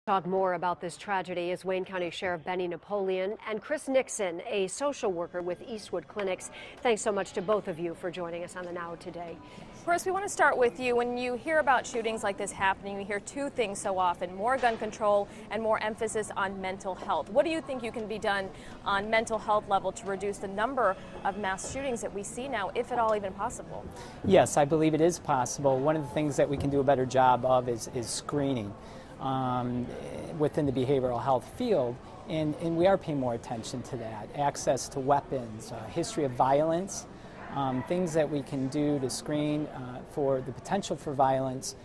Talk more about this tragedy is Wayne County Sheriff Benny Napoleon and Chris Nixon, a social worker with Eastwood Clinics. Thanks so much to both of you for joining us on the Now today. Chris, we want to start with you. When you hear about shootings like this happening, we hear two things so often: more gun control and more emphasis on mental health. What do you think can be done on mental health level to reduce the number of mass shootings that we see now, if at all even possible? Yes, I believe it is possible. One of the things that we can do a better job of is screening within the behavioral health field, and we are paying more attention to that. Access to weapons, history of violence, things that we can do to screen for the potential for violence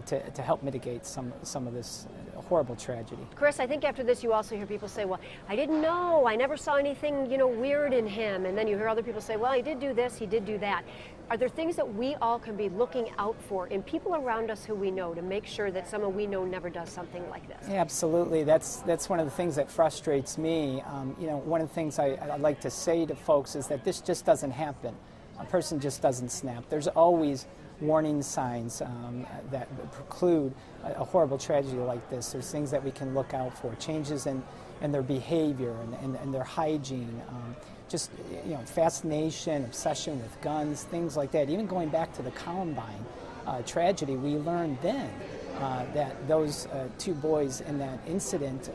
to help mitigate some of this horrible tragedy. Chris, I think after this you also hear people say, well, I didn't know, I never saw anything, weird in him. And then you hear other people say, well, he did do this, he did do that. Are there things that we all can be looking out for in people around us who we know to make sure that someone we know never does something like this? Yeah, absolutely. That's one of the things that frustrates me. One of the things I'd like to say to folks is that this just doesn't happen. A person just doesn't snap. There's always warning signs that preclude a horrible tragedy like this. There's things that we can look out for, changes in their behavior and their hygiene, just fascination, obsession with guns, things like that. Even going back to the Columbine tragedy, we learned then that those two boys in that incident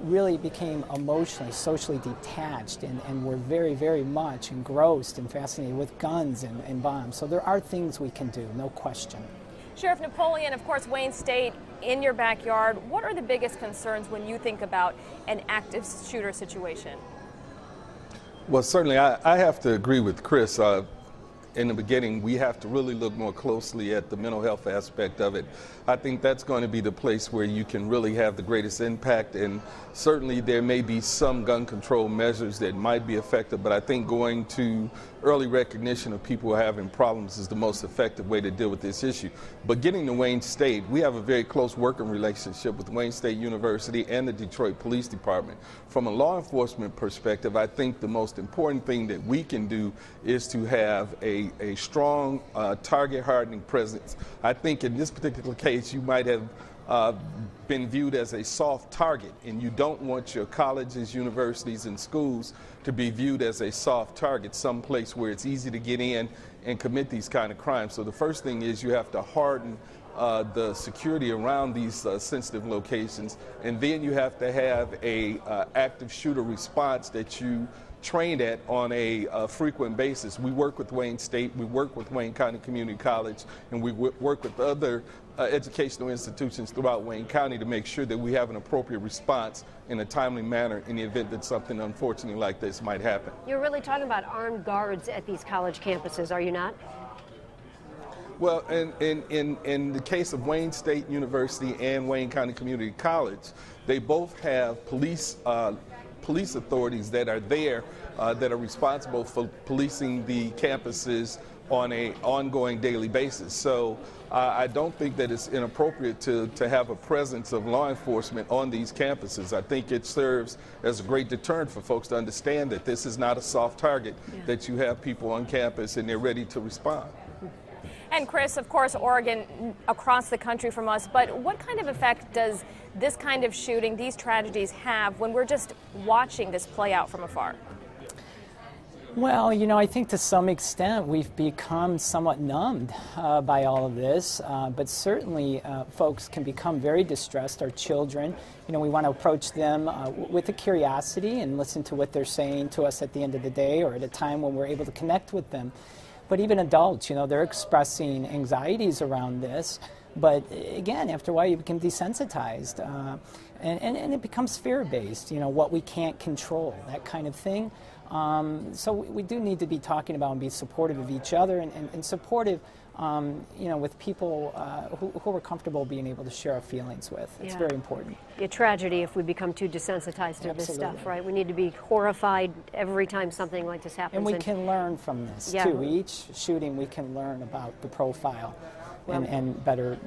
really became emotionally, socially detached, and were very, very much engrossed and fascinated with guns and bombs. So there are things we can do, no question. Sheriff Napoleon, of course, Wayne State, in your backyard, what are the biggest concerns when you think about an active shooter situation? Well, certainly I have to agree with Chris. In the beginning, we have to really look more closely at the mental health aspect of it. I think that's going to be the place where you can really have the greatest impact, and certainly there may be some gun control measures that might be effective, but I think going to early recognition of people who are having problems is the most effective way to deal with this issue. But getting to Wayne State, we have a very close working relationship with Wayne State University and the Detroit Police Department. From a law enforcement perspective, I think the most important thing that we can do is to have a strong target hardening presence. I think in this particular case, you might have been viewed as a soft target, and you don't want your colleges, universities, and schools to be viewed as a soft target, someplace where it's easy to get in and commit these kind of crimes. So the first thing is you have to harden the security around these sensitive locations, and then you have to have a active shooter response that you trained at on a frequent basis. We work with Wayne State, we work with Wayne County Community College, and we work with other educational institutions throughout Wayne County to make sure that we have an appropriate response in a timely manner in the event that something unfortunately like this might happen. You're really talking about armed guards at these college campuses, are you not? Well, in the case of Wayne State University and Wayne County Community College, they both have police authorities that are there that are responsible for policing the campuses on an ongoing daily basis. So I don't think that it's inappropriate to have a presence of law enforcement on these campuses. I think it serves as a great deterrent for folks to understand that this is not a soft target, that you have people on campus and they're ready to respond. And Chris, of course, Oregon across the country from us, but what kind of effect does this kind of shooting, these tragedies have when we're just watching this play out from afar? Well, I think to some extent we've become somewhat numbed by all of this, but certainly folks can become very distressed. Our children, we want to approach them with a curiosity and listen to what they're saying to us at the end of the day or at a time when we're able to connect with them. But even adults, they're expressing anxieties around this. But again, after a while, you become desensitized, and it becomes fear-based, what we can't control, that kind of thing. So we do need to be talking about and be supportive of each other and supportive, with people who are comfortable being able to share our feelings with. It's very important. A tragedy if we become too desensitized to this stuff, right? We need to be horrified every time something like this happens. And we can learn from this, too. Each shooting, we can learn about the profile and better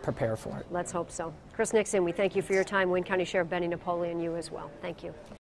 prepare for it. Let's hope so. Chris Nixon, we thank you for your time. Wayne County Sheriff Benny Napoleon, you as well. Thank you.